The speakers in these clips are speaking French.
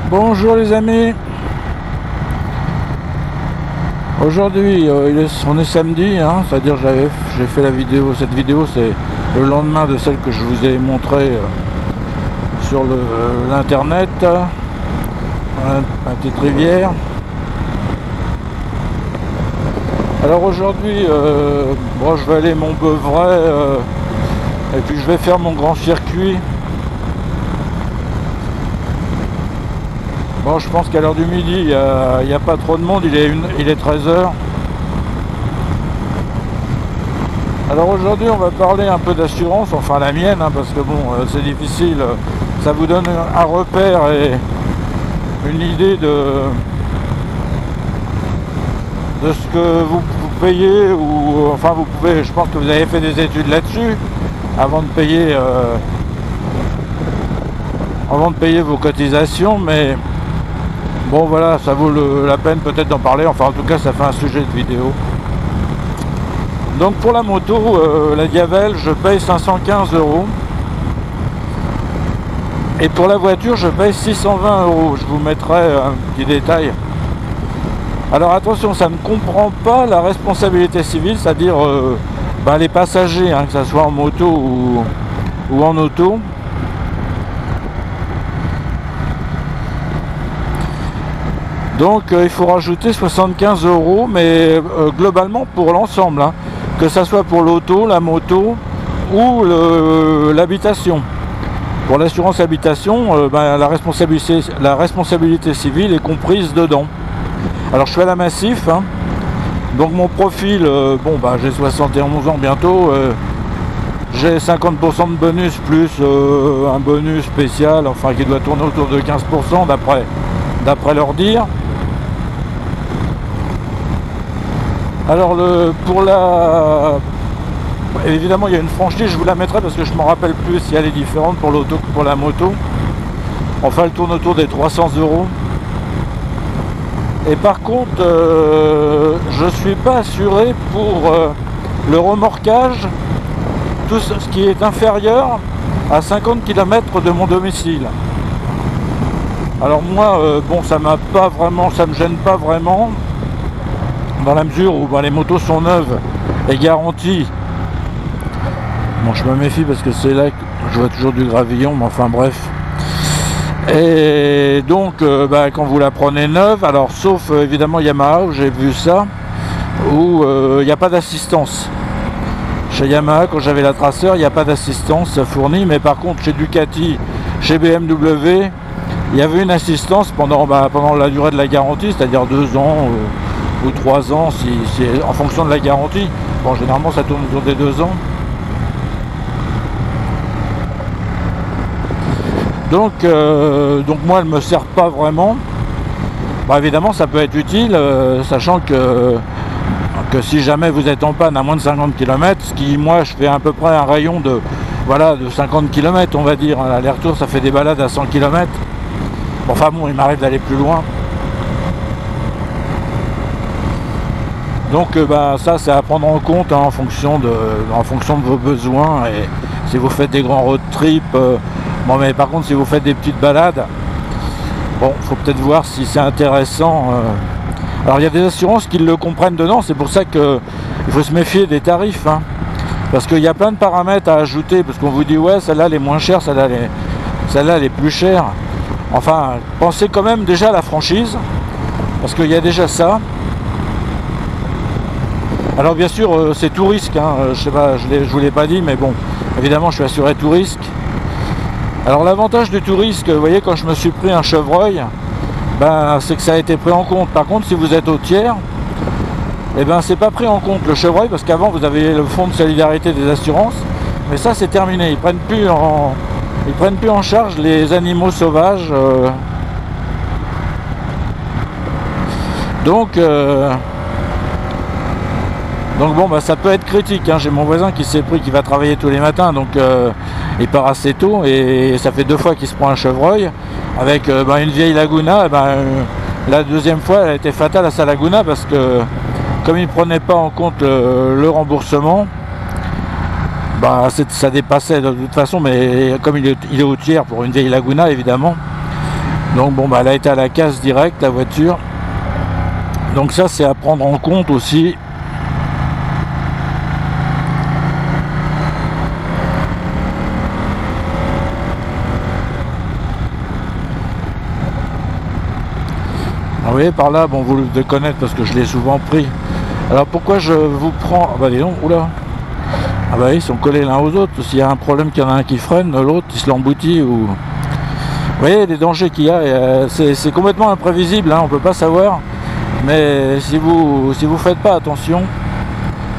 Bonjour les amis. Aujourd'hui on est samedi, hein, c'est-à-dire j'ai fait la vidéo. Cette vidéo c'est le lendemain de celle que je vous ai montrée sur l'internet, ma petite rivière. Alors aujourd'hui je vais aller Montbeuvray et puis je vais faire mon grand circuit. Bon, je pense qu'à l'heure du midi, il n'y a pas trop de monde, il est 13h. Alors aujourd'hui, on va parler un peu d'assurance, enfin la mienne, hein, parce que bon, c'est difficile. Ça vous donne un repère et une idée de ce que vous payez, ou enfin vous pouvez, je pense que vous avez fait des études là-dessus, avant de payer vos cotisations, mais bon voilà, ça vaut la peine peut-être d'en parler, enfin en tout cas ça fait un sujet de vidéo. Donc pour la moto, la Diavel, je paye 515 €. Et pour la voiture, je paye 620 €. Je vous mettrai un petit détail. Alors attention, ça ne comprend pas la responsabilité civile, c'est-à-dire les passagers, hein, que ce soit en moto ou en auto. Donc il faut rajouter 75 €, mais globalement pour l'ensemble, hein, que ça soit pour l'auto, la moto ou l'habitation. Pour l'assurance habitation, la responsabilité civile est comprise dedans. Alors je suis à la Massif, hein, donc mon profil, j'ai 71 ans bientôt, j'ai 50% de bonus plus un bonus spécial, enfin qui doit tourner autour de 15% d'après leur dire. Alors évidemment il y a une franchise, je vous la mettrai parce que je ne m'en rappelle plus si elle est différente pour l'auto que pour la moto. Enfin elle tourne autour des 300 €. Et par contre je ne suis pas assuré pour le remorquage, tout ce qui est inférieur à 50 km de mon domicile. Alors moi ça me gêne pas vraiment, dans la mesure où les motos sont neuves et garanties. Bon, je me méfie parce que c'est là que je vois toujours du gravillon, mais enfin bref. Et donc quand vous la prenez neuve, alors sauf évidemment Yamaha, où j'ai vu ça, où il n'y a pas d'assistance. Chez Yamaha, quand j'avais la Tracer, il n'y a pas d'assistance fournie, mais par contre chez Ducati, chez BMW, il y avait une assistance pendant la durée de la garantie, c'est-à-dire 2 ans ou 3 ans, si en fonction de la garantie. Bon, généralement ça tourne autour des 2 ans. Donc moi elle me sert pas vraiment. Évidemment ça peut être utile, sachant que si jamais vous êtes en panne à moins de 50 km, ce qui, moi je fais à peu près un rayon de 50 km, on va dire. L'aller-retour, ça fait des balades à 100 km. Enfin bon, il m'arrive d'aller plus loin. Donc ça c'est à prendre en compte, hein, en fonction de vos besoins. Et si vous faites des grands road trips, mais par contre si vous faites des petites balades, faut peut-être voir si c'est intéressant. Alors il y a des assurances qui le comprennent dedans, c'est pour ça qu'il faut se méfier des tarifs, hein, parce qu'il y a plein de paramètres à ajouter, parce qu'on vous dit ouais celle-là elle est moins chère, celle-là elle est plus chère. Enfin, pensez quand même déjà à la franchise, parce qu'il y a déjà ça. Alors bien sûr c'est tout risque, hein, je sais pas, je vous l'ai pas dit, mais bon, évidemment je suis assuré tout risque. Alors l'avantage du tout risque, vous voyez, quand je me suis pris un chevreuil, c'est que ça a été pris en compte. Par contre si vous êtes au tiers, c'est pas pris en compte le chevreuil, parce qu'avant vous avez le fonds de solidarité des assurances, mais ça c'est terminé, ils prennent plus en charge les animaux sauvages. Donc ça peut être critique, hein. J'ai mon voisin qui s'est pris, qui va travailler tous les matins, donc il part assez tôt, et ça fait 2 fois qu'il se prend un chevreuil avec une vieille Laguna. La deuxième fois elle a été fatale à sa Laguna, parce que comme il ne prenait pas en compte le remboursement, ça dépassait de toute façon, mais comme il est au tiers pour une vieille Laguna évidemment, Donc bon, bah, elle a été à la casse directe, la voiture. Donc ça, c'est à prendre en compte aussi. Vous voyez, par là, bon, vous le devez connaître parce que je l'ai souvent pris. Alors pourquoi je vous prends... Ah bah dis donc, oula. Ah bah ils sont collés l'un aux autres. S'il y a un problème qu'il y en a un qui freine, l'autre il se l'emboutit ou... Vous voyez les dangers qu'il y a, c'est complètement imprévisible, hein, on peut pas savoir. Mais si vous faites pas attention,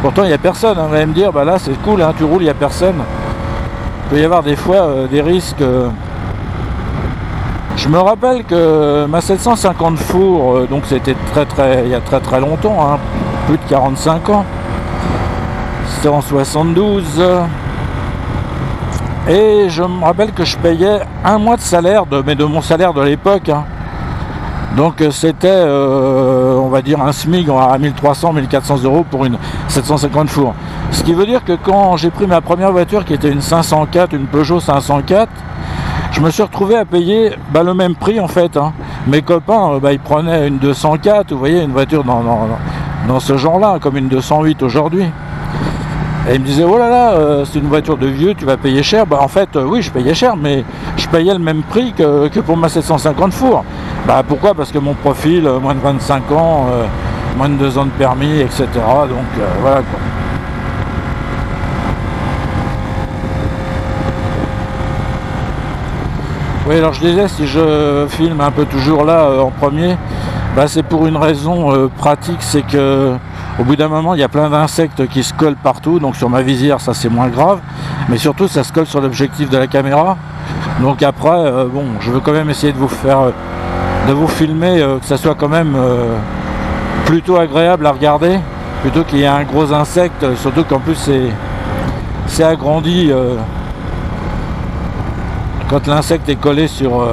pourtant il n'y a personne, hein, vous allez me dire, bah là c'est cool, hein, tu roules, il n'y a personne. Il peut y avoir des fois des risques. Je me rappelle que ma 750 four, donc c'était il y a très longtemps, hein, plus de 45 ans. C'était en 72. Et je me rappelle que je payais un mois de salaire, mais de mon salaire de l'époque. Hein. Donc c'était, on va dire, un SMIC à 1300-1400 euros pour une 750 four. Ce qui veut dire que quand j'ai pris ma première voiture, qui était une 504, une Peugeot 504, je me suis retrouvé à payer le même prix en fait. Hein. Mes copains, ils prenaient une 204, vous voyez, une voiture dans ce genre-là, comme une 208 aujourd'hui. Et ils me disaient, oh là là, c'est une voiture de vieux, tu vas payer cher. Bah en fait, oui, je payais cher, mais je payais le même prix que pour ma 750 four. Bah pourquoi? Parce que mon profil, moins de 25 ans, moins de 2 ans de permis, etc. Donc voilà quoi. Oui, alors je disais, si je filme un peu toujours là en premier, c'est pour une raison pratique, c'est que au bout d'un moment il y a plein d'insectes qui se collent partout, donc sur ma visière ça c'est moins grave, mais surtout ça se colle sur l'objectif de la caméra. Donc après, bon, je veux quand même essayer de vous filmer, que ça soit quand même plutôt agréable à regarder, plutôt qu'il y ait un gros insecte, surtout qu'en plus c'est agrandi. Quand l'insecte est collé sur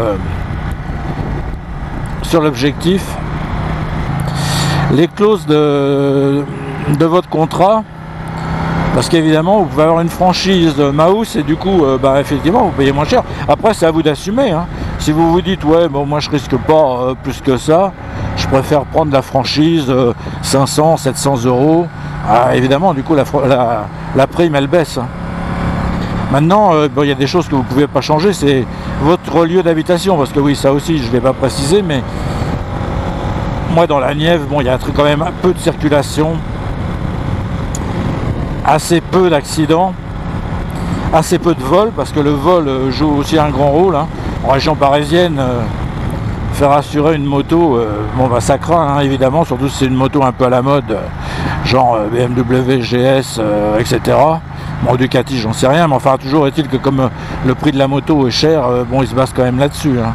l'objectif. Les clauses de votre contrat, parce qu'évidemment vous pouvez avoir une franchise de Maus et du coup effectivement vous payez moins cher. Après c'est à vous d'assumer, hein. Si vous vous dites ouais bon moi je risque pas plus que ça, je préfère prendre la franchise 500, 700 euros, évidemment du coup la prime elle baisse, hein. Maintenant, il y a des choses que vous ne pouvez pas changer, c'est votre lieu d'habitation, parce que oui, ça aussi, je ne l'ai pas précisé, mais moi, dans la Nièvre, bon, il y a quand même un peu de circulation, assez peu d'accidents, assez peu de vols, parce que le vol joue aussi un grand rôle, hein. En région parisienne, faire assurer une moto, ça craint, hein, évidemment, surtout si c'est une moto un peu à la mode, genre BMW, GS, etc. Bon, Ducati, j'en sais rien, mais enfin, toujours est-il que comme le prix de la moto est cher, il se base quand même là-dessus, hein.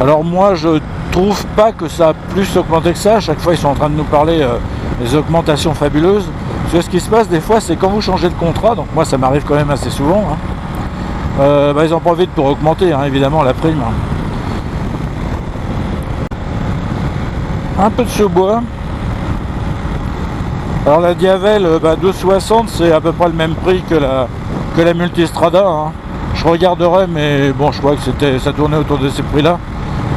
Alors moi, je trouve pas que ça a plus augmenté que ça. À chaque fois, ils sont en train de nous parler des augmentations fabuleuses. Parce que ce qui se passe des fois, c'est quand vous changez de contrat, donc moi, ça m'arrive quand même assez souvent, hein, ils en profitent pour augmenter, hein, évidemment, la prime. Un peu de ce bois. Alors la Diavel 260 c'est à peu près le même prix que la Multistrada, hein. Je regarderai, mais bon, je crois que ça tournait autour de ces prix là,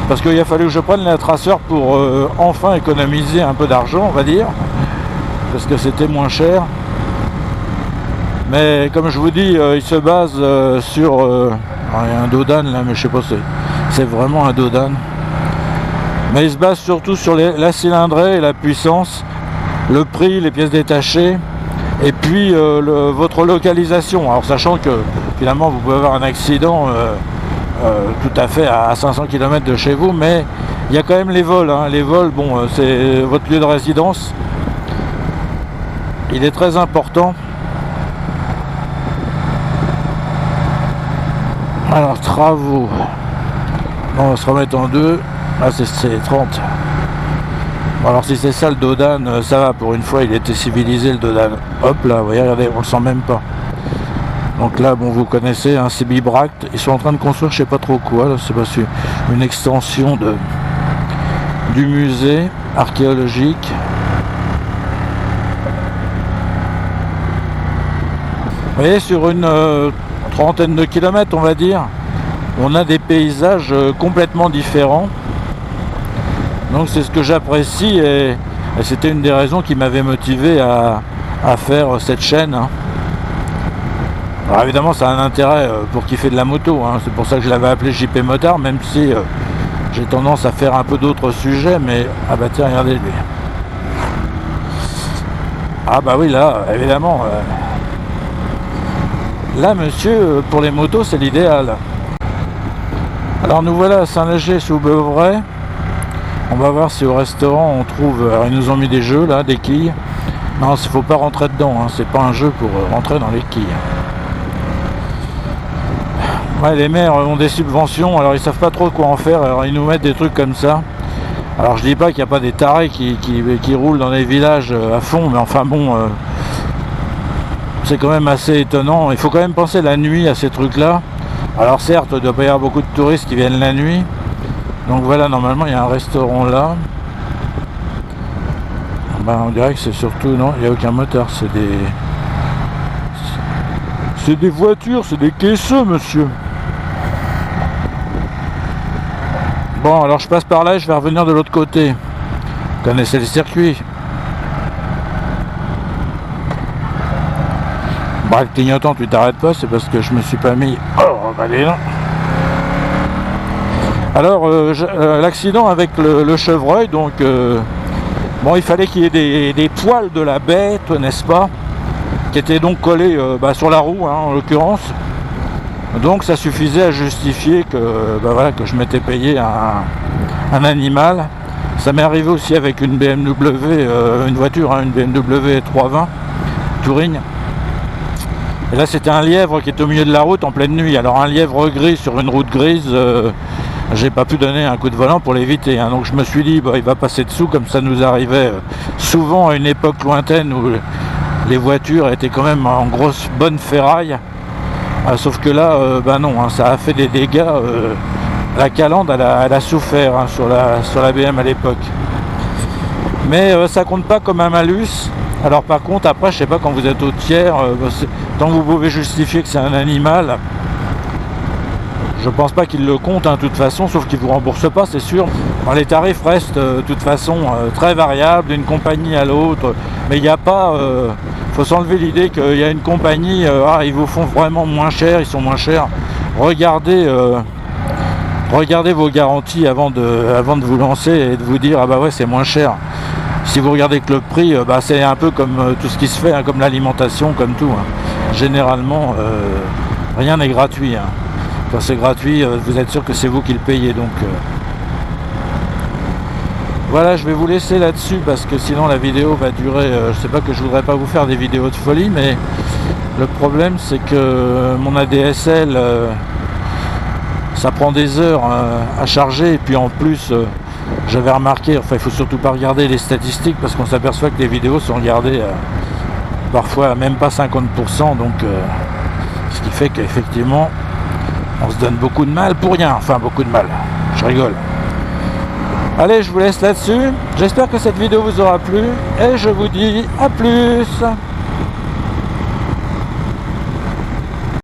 parce qu'il a fallu que je prenne la Tracer pour enfin économiser un peu d'argent, on va dire, parce que c'était moins cher. Mais comme je vous dis, il se base sur il y a un Dodan là, mais je sais pas si c'est vraiment un Dodan. Mais il se base surtout sur la cylindrée et la puissance, le prix, les pièces détachées, et puis votre localisation. Alors sachant que finalement vous pouvez avoir un accident tout à fait à 500 km de chez vous, mais il y a quand même les vols, hein. Les vols, bon, c'est votre lieu de résidence. Il est très important. Alors travaux. On va se remettre en deux. Ah, c'est 30. Bon, alors si c'est ça le Dodan, ça va, pour une fois il était civilisé le Dodan. Hop là, vous voyez, regardez, on le sent même pas. Donc là, bon, vous connaissez, hein, c'est Bibract. Ils sont en train de construire je sais pas trop quoi, là, c'est pas sûr, une extension du musée archéologique. Vous voyez, sur une trentaine de kilomètres, on va dire, on a des paysages complètement différents. Donc c'est ce que j'apprécie et c'était une des raisons qui m'avait motivé à faire cette chaîne. Alors évidemment ça a un intérêt pour qui fait de la moto, c'est pour ça que je l'avais appelé JP Motard, même si j'ai tendance à faire un peu d'autres sujets, mais ah bah tiens, regardez lui. Ah bah oui, là évidemment là monsieur, pour les motos c'est l'idéal. Alors nous voilà à Saint-Léger-sous-Beuvray. On va voir si au restaurant on trouve... Alors ils nous ont mis des jeux là, des quilles. Non, il faut pas rentrer dedans, c'est pas un jeu pour rentrer dans les quilles. Ouais, les maires ont des subventions, alors ils savent pas trop quoi en faire, alors ils nous mettent des trucs comme ça. Alors je dis pas qu'il n'y a pas des tarés qui roulent dans les villages à fond, mais enfin bon, c'est quand même assez étonnant. Il faut quand même penser la nuit à ces trucs là. Alors certes, il doit pas y avoir beaucoup de touristes qui viennent la nuit. Donc voilà, normalement il y a un restaurant là. Ben, on dirait que c'est surtout... Non, il n'y a aucun moteur, c'est des voitures, c'est des caisseux, monsieur. Bon, alors je passe par là et je vais revenir de l'autre côté. Vous connaissez le circuit. Bref, clignotant, tu t'arrêtes pas, c'est parce que je me suis pas mis... Oh, allez là. Alors, l'accident avec le chevreuil, donc... bon, il fallait qu'il y ait des poils de la bête, n'est-ce pas, qui étaient donc collés sur la roue, en l'occurrence. Donc ça suffisait à justifier que, voilà, que je m'étais payé un animal. Ça m'est arrivé aussi avec une BMW, une voiture, une BMW 320 Touring. Et là c'était un lièvre qui était au milieu de la route en pleine nuit. Alors un lièvre gris sur une route grise, j'ai pas pu donner un coup de volant pour l'éviter. Donc je me suis dit, il va passer dessous, comme ça nous arrivait souvent à une époque lointaine où les voitures étaient quand même en grosse bonne ferraille. Sauf que là, non, ça a fait des dégâts. La calandre, elle a souffert sur la BM à l'époque. Mais ça compte pas comme un malus. Alors par contre, après, je sais pas, quand vous êtes au tiers, tant que vous pouvez justifier que c'est un animal, je pense pas qu'il le compte de toute façon, sauf qu'il vous rembourse pas, c'est sûr. Bon, les tarifs restent de toute façon très variables d'une compagnie à l'autre, mais il n'y a pas... faut s'enlever l'idée qu'il y a une compagnie, ils vous font vraiment moins cher, ils sont moins chers. Regardez vos garanties avant de vous lancer et de vous dire ah bah ouais c'est moins cher. Si vous regardez que le prix, c'est un peu comme tout ce qui se fait, comme l'alimentation, comme tout. Généralement, rien n'est gratuit. Quand c'est gratuit, vous êtes sûr que c'est vous qui le payez. Donc voilà, je vais vous laisser là-dessus parce que sinon la vidéo va durer. Je sais pas, que je voudrais pas vous faire des vidéos de folie, mais le problème c'est que mon ADSL, ça prend des heures à charger, et puis en plus j'avais remarqué, il faut surtout pas regarder les statistiques parce qu'on s'aperçoit que les vidéos sont regardées parfois même pas 50%, donc ce qui fait qu'effectivement on se donne beaucoup de mal pour rien, enfin beaucoup de mal, je rigole. Allez, je vous laisse là-dessus, j'espère que cette vidéo vous aura plu et je vous dis à plus.